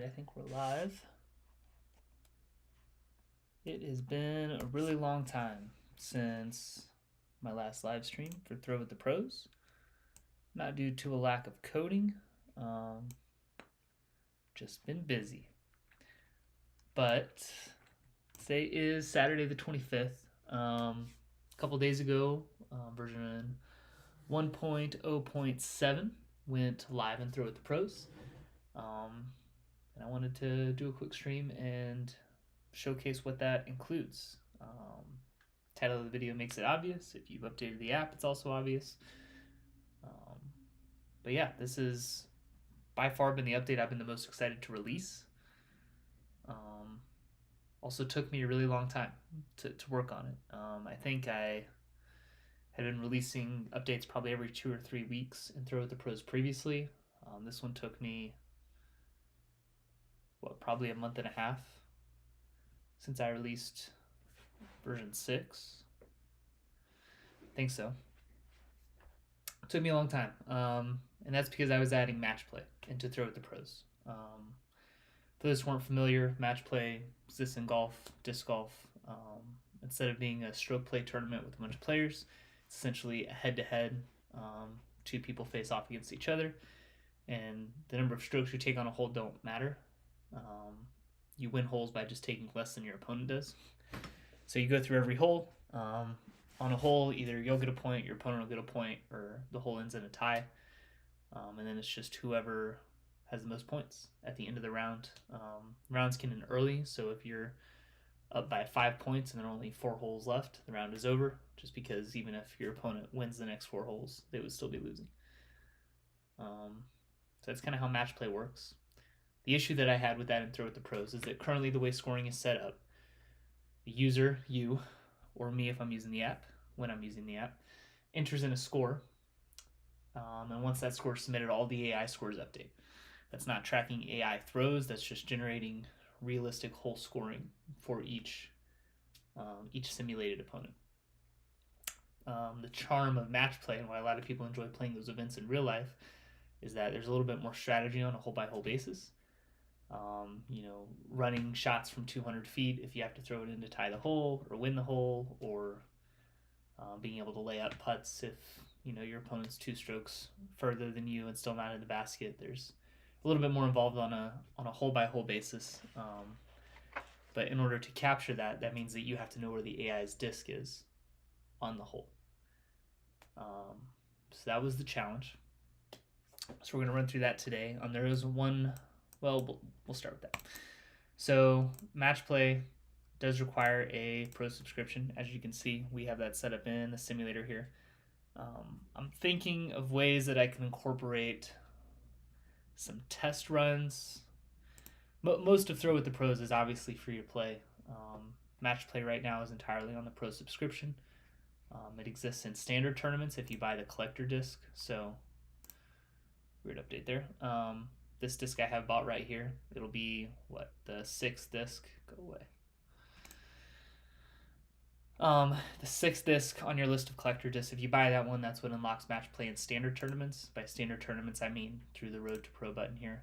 I think we're live. It has been a really long time since my last live stream for Throw with the Pros. Not due to a lack of coding, um, just been busy. But today is Saturday the 25th. A couple days ago, version 1.0.7 went live in Throw with the Pros. And I wanted to do a quick stream and showcase what that includes. Title of the video makes it obvious. If you've updated the app, it's also obvious. But yeah, this has by far been the update I've been the most excited to release. Also took me a really long time to work on it. I think I had been releasing updates probably every 2 or 3 weeks in Throw with the Pros previously. This one took me probably a month and a half since I released version 6. I think so. It took me a long time, and that's because I was adding match play into Throw with the Pros. For those who weren't familiar, match play exists in golf, disc golf. Instead of being a stroke play tournament with a bunch of players, it's essentially a head-to-head. Two people face off against each other, and the number of strokes you take on a hole don't matter. You win holes by just taking less than your opponent does. So you go through every hole. On a hole, either you'll get a point, your opponent will get a point, or the hole ends in a tie. And then it's just whoever has the most points at the end of the round. Rounds can end early, so if you're up by 5 points and there are only 4 holes left, the round is over, just because even if your opponent wins the next 4 holes, they would still be losing. So that's kind of how match play works. The issue that I had with that in Throw with the Pros is that currently the way scoring is set up, the user, you, or me if I'm using the app, when I'm using the app, enters in a score. And once that score is submitted, all the AI scores update. That's not tracking AI throws, that's just generating realistic hole scoring for each simulated opponent. The charm of match play and why a lot of people enjoy playing those events in real life is that there's a little bit more strategy on a hole-by-hole basis. Running shots from 200 feet if you have to throw it in to tie the hole or win the hole, or being able to lay up putts if your opponent's 2 strokes further than you and still not in the basket. There's a little bit more involved on a hole-by-hole basis. But in order to capture that, that means that you have to know where the AI's disc is on the hole. So that was the challenge. So we're going to run through that today. There is one. Well, we'll start with that. So match play does require a pro subscription. As you can see, we have that set up in the simulator here. I'm thinking of ways that I can incorporate some test runs. Most of Throw with the Pros is obviously free to play. Match play right now is entirely on the pro subscription. It exists in standard tournaments if you buy the collector disc. So weird update there. This disc I have bought right here, it'll be the 6th disc. Go away. The 6th disc on your list of collector discs. If you buy that one, that's what unlocks match play in standard tournaments. By standard tournaments, I mean through the Road to Pro button here.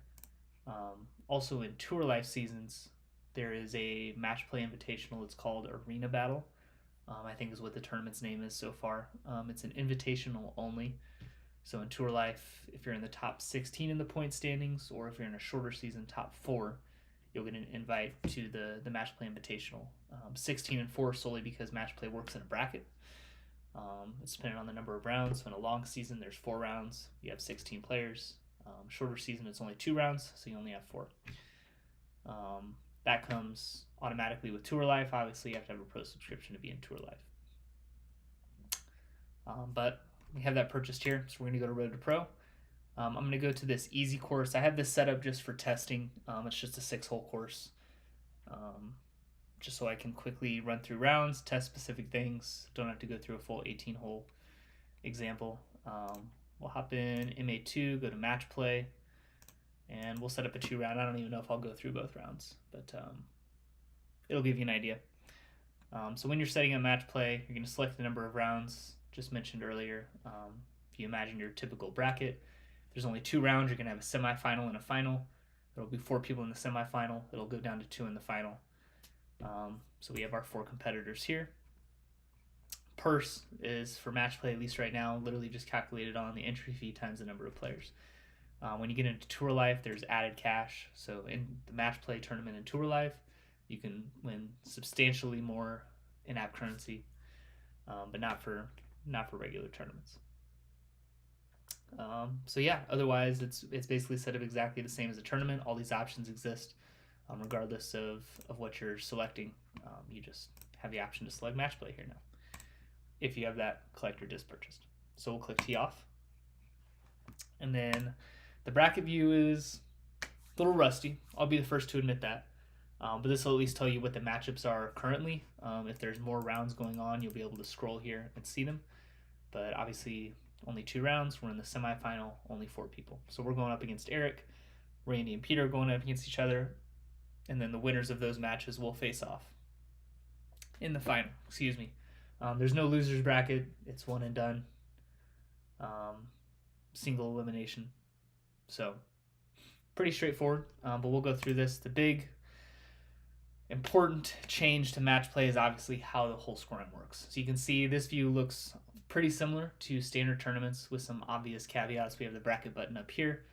Also in Tour Life seasons, there is a match play invitational. It's called Arena Battle. I think is what the tournament's name is so far. It's an invitational only. So in Tour Life, if you're in the top 16 in the point standings, or if you're in a shorter season, top 4, you'll get an invite to the Match Play Invitational. 16 and 4 solely because Match Play works in a bracket. It's dependent on the number of rounds. So in a long season, there's 4 rounds. You have 16 players. Shorter season, it's only 2 rounds, so you only have 4. That comes automatically with Tour Life. Obviously, you have to have a pro subscription to be in Tour Life. But we have that purchased here, so we're going to go to Road to Pro. I'm going to go to this easy course. I have this set up just for testing. It's just a 6-hole course, just so I can quickly run through rounds, test specific things. Don't have to go through a full 18-hole example. We'll hop in MA2, go to Match Play, and we'll set up a 2-round. I don't even know if I'll go through both rounds, but it'll give you an idea. So when you're setting up Match Play, you're going to select the number of rounds just mentioned earlier. If you imagine your typical bracket, there's only 2 rounds. You're going to have a semifinal and a final. There'll be 4 people in the semifinal. It'll go down to 2 in the final. So we have our 4 competitors here. Purse is for match play, at least right now, literally just calculated on the entry fee times the number of players. When you get into Tour Life, there's added cash. So in the match play tournament in Tour Life, you can win substantially more in-app currency, but not for regular tournaments. So yeah, otherwise it's basically set up exactly the same as a tournament. All these options exist, regardless of what you're selecting. You just have the option to select match play here now, if you have that collector disc purchased. So we'll click tee off, and then the bracket view is a little rusty. I'll be the first to admit that. But this will at least tell you what the matchups are currently. If there's more rounds going on, you'll be able to scroll here and see them. But obviously, only 2 rounds. We're in the semifinal, only 4 people. So we're going up against Eric. Randy and Peter are going up against each other. And then the winners of those matches will face off in the final. Excuse me. There's no losers bracket. It's one and done. Single elimination. So pretty straightforward. But we'll go through this. The big important change to match play is obviously how the whole scoring works. So you can see this view looks pretty similar to standard tournaments with some obvious caveats. We have the bracket button up here.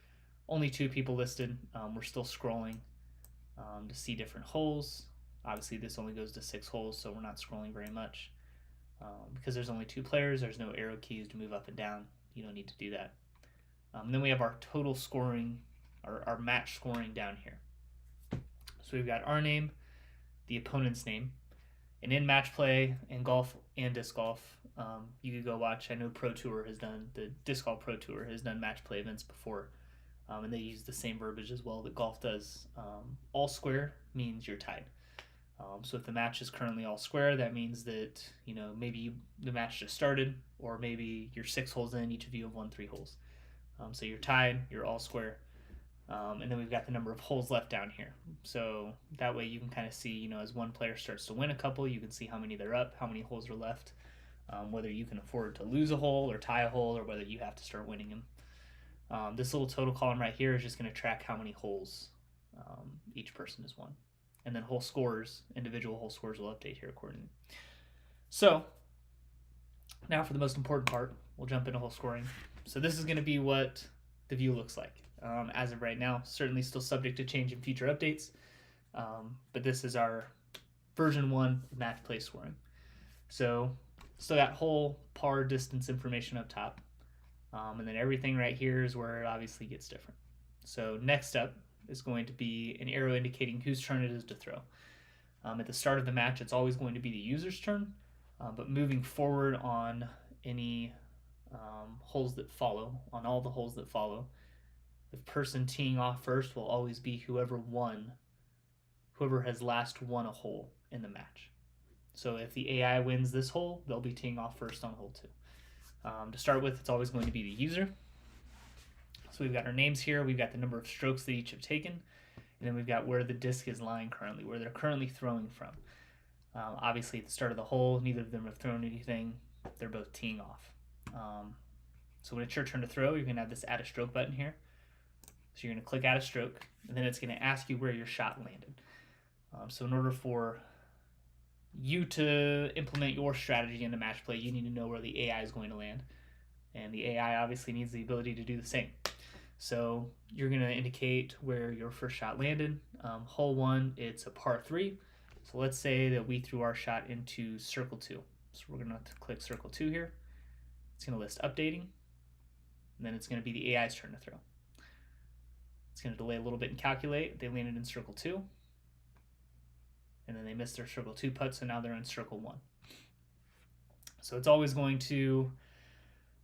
Only 2 people listed. We're still scrolling to see different holes. Obviously this only goes to 6 holes, so we're not scrolling very much. Because there's only 2 players, there's no arrow keys to move up and down. You don't need to do that. And then we have our total scoring, our match scoring down here. So we've got our name, the opponent's name, and in match play and golf and disc golf, you could go watch. I know the Disc Golf Pro Tour has done match play events before, and they use the same verbiage as well that golf does. All square means you're tied. So if the match is currently all square, that means that maybe the match just started, or maybe you're 6 holes in, each of you have won 3 holes. So you're tied, you're all square. And then we've got the number of holes left down here. So that way you can kind of see, as one player starts to win a couple, you can see how many they're up, how many holes are left, whether you can afford to lose a hole or tie a hole, or whether you have to start winning them. This little total column right here is just going to track how many holes each person has won. And then individual hole scores will update here accordingly. So now for the most important part, we'll jump into hole scoring. So this is going to be what the view looks like. As of right now, certainly still subject to change in future updates, but this is our version 1 match play scoring. So still got hole, par, distance information up top, and then everything right here is where it obviously gets different. So next up is going to be an arrow indicating whose turn it is to throw. At the start of the match, it's always going to be the user's turn, but moving forward on any holes that follow, on all the holes that follow, the person teeing off first will always be whoever has last won a hole in the match. So if the AI wins this hole, they'll be teeing off first on hole 2. To start with, it's always going to be the user. So we've got our names here, we've got the number of strokes that each have taken, and then we've got where the disc is lying currently, where they're currently throwing from. Obviously at the start of the hole, neither of them have thrown anything. They're both teeing off. So when it's your turn to throw, you're going to have this add a stroke button here. So you're going to click add a stroke, and then it's going to ask you where your shot landed. So in order for you to implement your strategy into match play, you need to know where the AI is going to land. And the AI obviously needs the ability to do the same. So you're going to indicate where your first shot landed. Hole 1, it's a par 3. So let's say that we threw our shot into circle 2. So we're going to click circle 2 here. It's going to list updating. And then it's going to be the AI's turn to throw. It's going to delay a little bit and calculate. They landed in circle 2. And then they missed their circle 2 putt, so now they're in circle 1. So it's always going to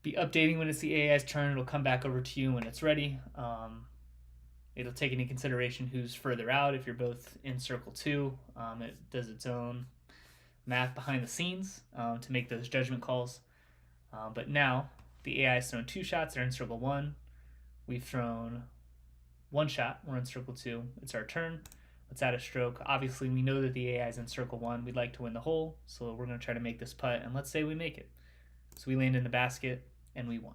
be updating when it's the AI's turn. It'll come back over to you when it's ready. It'll take into consideration who's further out. If you're both in circle 2, it does its own math behind the scenes to make those judgment calls. But now the AI has thrown 2 shots. They're in circle 1. We've thrown 1 shot. We're in circle 2. It's our turn. Let's add a stroke. Obviously, we know that the AI is in circle 1. We'd like to win the hole, so we're going to try to make this putt, and let's say we make it. So we land in the basket, and we won.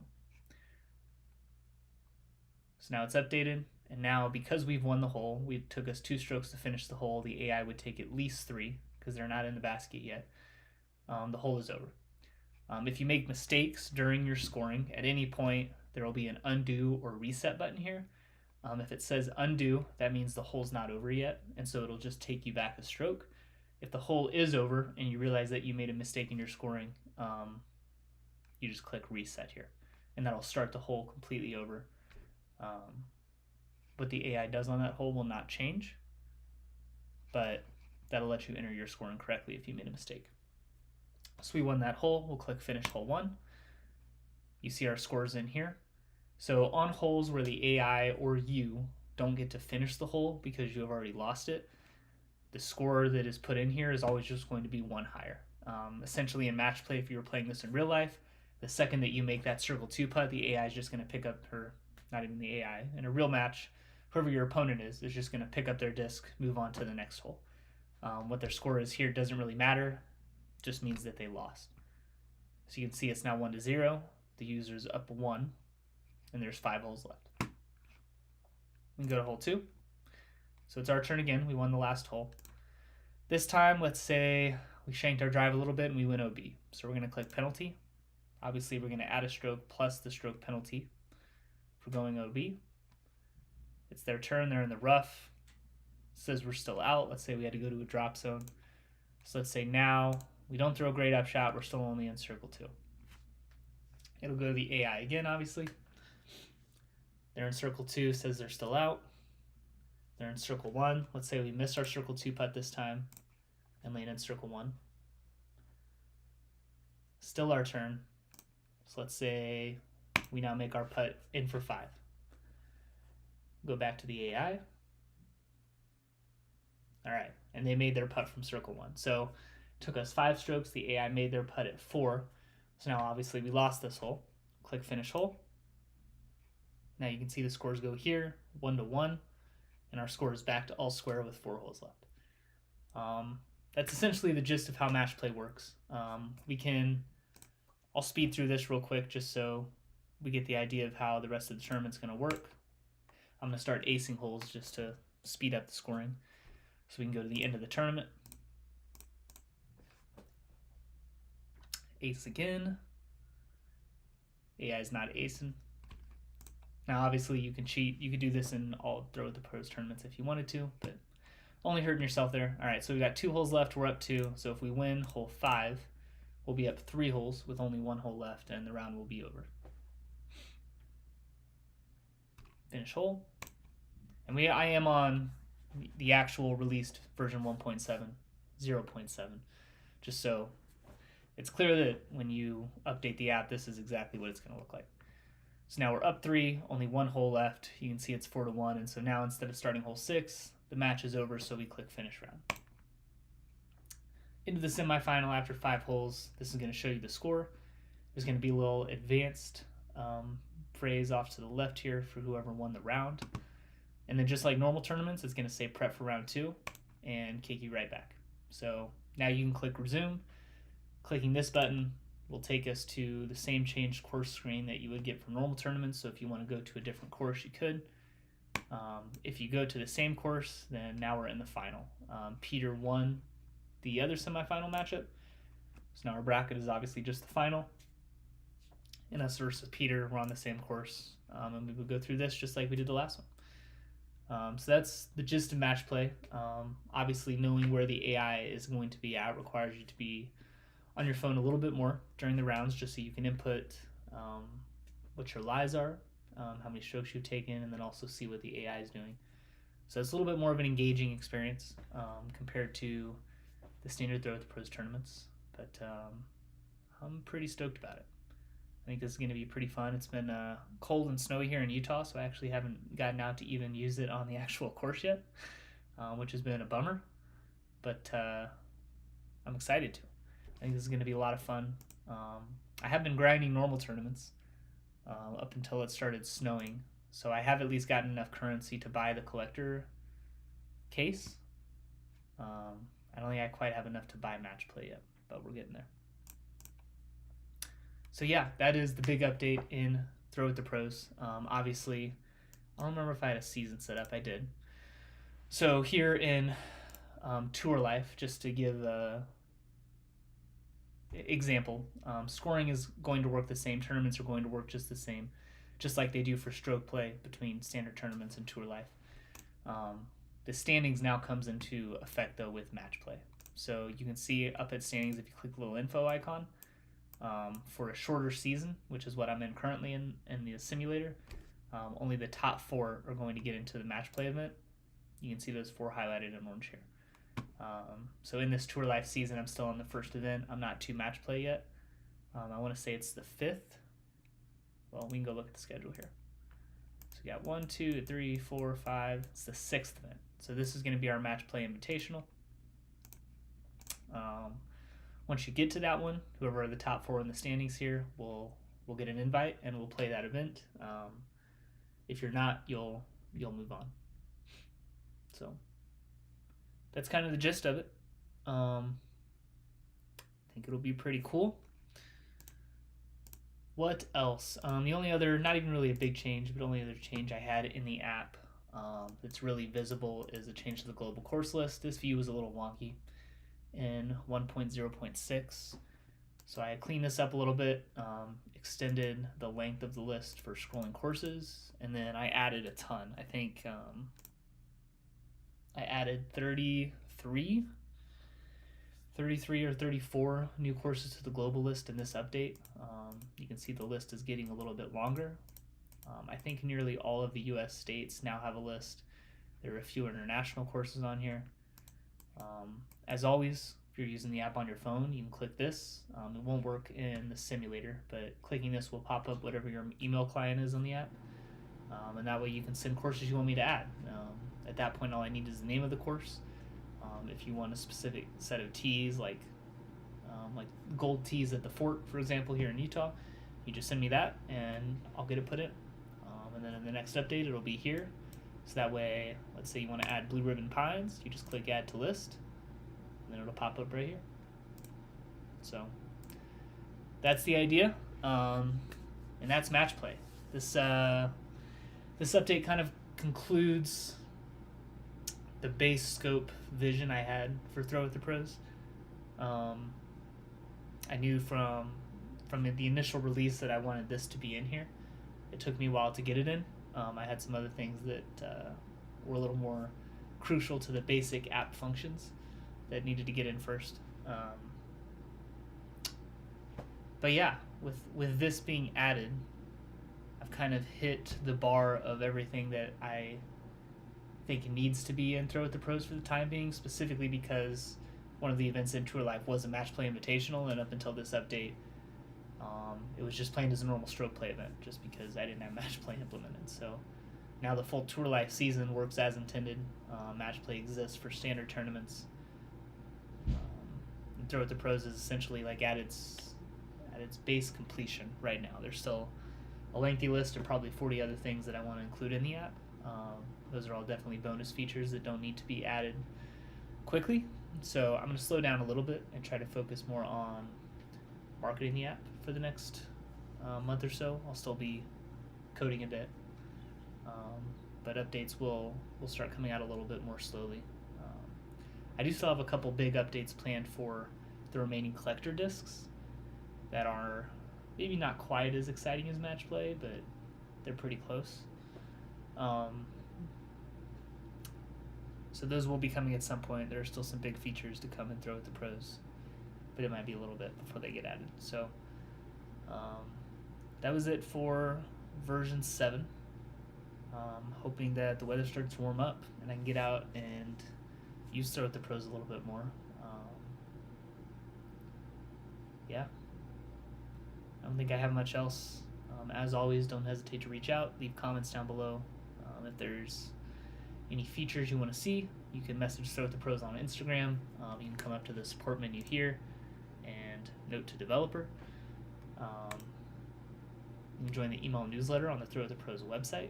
So now it's updated, And now, because we've won the hole, it took us 2 strokes to finish the hole. The AI would take at least 3 because they're not in the basket yet. The hole is over. If you make mistakes during your scoring, at any point there will be an undo or reset button here. If it says undo, that means the hole's not over yet, and so it'll just take you back a stroke. If the hole is over and you realize that you made a mistake in your scoring, you just click reset here, and that'll start the hole completely over. What the AI does on that hole will not change, but that'll let you enter your scoring correctly if you made a mistake. So we won that hole. We'll click finish hole 1. You see our scores in here. So on holes where the AI or you don't get to finish the hole because you have already lost it, the score that is put in here is always just going to be 1 higher. Essentially in match play, if you were playing this in real life, the second that you make that circle 2 putt, the AI is just going to pick up her, not even the AI, in a real match, whoever your opponent is just going to pick up their disc, move on to the next hole. What their score is here doesn't really matter, just means that they lost. So you can see it's now 1-0. The user's up 1, and there's 5 holes left. We can go to hole 2. So it's our turn again. We won the last hole. This time, let's say we shanked our drive a little bit and we went OB. So we're going to click penalty. Obviously, we're going to add a stroke plus the stroke penalty for going OB. It's their turn. They're in the rough. It says we're still out. Let's say we had to go to a drop zone. So let's say now we don't throw a great up shot. We're still only in circle 2. It'll go to the AI again, obviously. They're in circle 2, says they're still out. They're in circle 1. Let's say we missed our circle 2 putt this time and land in circle 1. Still our turn. So let's say we now make our putt in for 5. Go back to the AI. All right, and they made their putt from circle 1. So it took us 5 strokes. The AI made their putt at 4. So now obviously we lost this hole. Click finish hole. Now you can see the scores go here, 1-1, and our score is back to all square with 4 holes left. That's essentially the gist of how match play works. I'll speed through this real quick just so we get the idea of how the rest of the tournament's going to work. I'm going to start acing holes just to speed up the scoring so we can go to the end of the tournament. Ace again. AI is not acing. Now, obviously, you can cheat. You could do this in all Throw with the Pros tournaments if you wanted to, but only hurting yourself there. All right, so we got 2 holes left. We're up 2. So if we win hole 5, we'll be up 3 holes with only 1 hole left, and the round will be over. Finish hole. And I am on the actual released version 1.7, 0.7, just so it's clear that when you update the app, this is exactly what it's going to look like. So now we're up 3, only 1 hole left. You can see it's 4-1, and so now instead of starting hole 6, the match is over, so we click finish round. Into the semifinal after 5 holes, this is going to show you the score. There's going to be a little advanced phrase off to the left here for whoever won the round. And then just like normal tournaments, it's going to say prep for round 2 and kick you right back. So now you can click resume. Clicking this button will take us to the same changed course screen that you would get from normal tournaments. So if you want to go to a different course, you could. If you go to the same course, then now we're in the final. Peter won the other semifinal matchup. So now our bracket is obviously just the final. And us versus Peter, we're on the same course. And we would go through this just like we did the last one. So that's the gist of match play. Obviously, knowing where the AI is going to be at requires you to be on your phone a little bit more during the rounds, just so you can input what your lies are, how many strokes you've taken, and then also see what the AI is doing. So it's a little bit more of an engaging experience compared to the standard Throw with the Pros tournaments, but I'm pretty stoked about it. I think this is going to be pretty fun. It's been cold and snowy here in Utah, so I actually haven't gotten out to even use it on the actual course yet, which has been a bummer, but I'm excited to. I think this is going to be a lot of fun. I have been grinding normal tournaments up until it started snowing, so I have at least gotten enough currency to buy the collector case. I don't think I quite have enough to buy match play yet, but we're getting there. So yeah, that is the big update in Throw with the Pros. Obviously, I don't remember if I had a season set up. I did. So here in Tour Life, just to give a example, scoring is going to work the same. Tournaments are going to work just the same, just like they do for stroke play between standard tournaments and Tour Life. The standings now comes into effect though with match play. So you can see up at standings if you click the little info icon. For a shorter season, which is what I'm in currently in the simulator, only the top 4 are going to get into the match play event. You can see those 4 highlighted in orange here. So in this Tour Life season, I'm still on the first event. I'm not to match play yet. I want to say it's the 5th. Well, we can go look at the schedule here. So we got 1, 2, 3, 4, 5. It's the 6th event. So this is going to be our match play invitational. Once you get to that one, whoever are the top 4 in the standings here will get an invite and we'll play that event. If you're not, you'll move on. So that's kind of the gist of it. I think it'll be pretty cool. What else? The only other, not even really a big change, but only other change I had in the app that's really visible is a change to the global course list. This view was a little wonky in 1.0.6. So I cleaned this up a little bit, extended the length of the list for scrolling courses, and then I added a ton. I think I added 33 or 34 new courses to the global list in this update. You can see the list is getting a little bit longer. I think nearly all of the US states now have a list. There are a few international courses on here. As always, if you're using the app on your phone, you can click this. It won't work in the simulator, but clicking this will pop up whatever your email client is on the app. And that way you can send courses you want me to add. At that point, all I need is the name of the course. If you want a specific set of tees, like gold tees at the fort, for example, here in Utah, you just send me that and I'll get it put in. And then in the next update, it'll be here. So that way, let's say you want to add Blue Ribbon Pines, you just click Add to List, and then it'll pop up right here. So that's the idea, and that's match play. This update kind of concludes the base scope vision I had for Throw with the Pros. I knew from the initial release that I wanted this to be in here. It took me a while to get it in. I had some other things that were a little more crucial to the basic app functions that needed to get in first. But yeah, with this being added, I've kind of hit the bar of everything that I think needs to be in Throw with the Pros for the time being, specifically because one of the events in Tour Life was a match play invitational, and up until this update, it was just playing as a normal stroke play event, just because I didn't have match play implemented. So now the full Tour Life season works as intended. Match play exists for standard tournaments. And Throw with the Pros is essentially like at its base completion right now. There's still a lengthy list of probably 40 other things that I want to include in the app. Those are all definitely bonus features that don't need to be added quickly. So I'm going to slow down a little bit and try to focus more on marketing the app for the next month or so. I'll still be coding a bit, but updates will start coming out a little bit more slowly. I do still have a couple big updates planned for the remaining collector discs that are maybe not quite as exciting as match play, but they're pretty close. So those will be coming at some point. There are still some big features to come and Throw with the Pros, but it might be a little bit before they get added. So that was it for version 7. Hoping that the weather starts to warm up and I can get out and use Throw with the Pros a little bit more. Yeah. I don't think I have much else. As always, don't hesitate to reach out. Leave comments down below. If there's any features you want to see, you can message Throw with the Pros on Instagram. You can come up to the support menu here and note to developer. You can join the email newsletter on the Throw with the Pros website,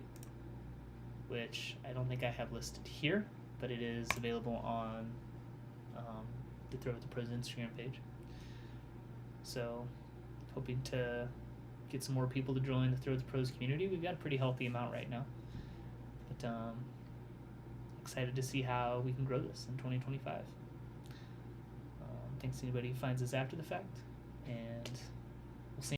which I don't think I have listed here, but it is available on the Throw with the Pros Instagram page. So hoping to get some more people to join the Throw with the Pros community. We've got a pretty healthy amount right now. excited to see how we can grow this in 2025. Thanks to anybody who finds this after the fact, and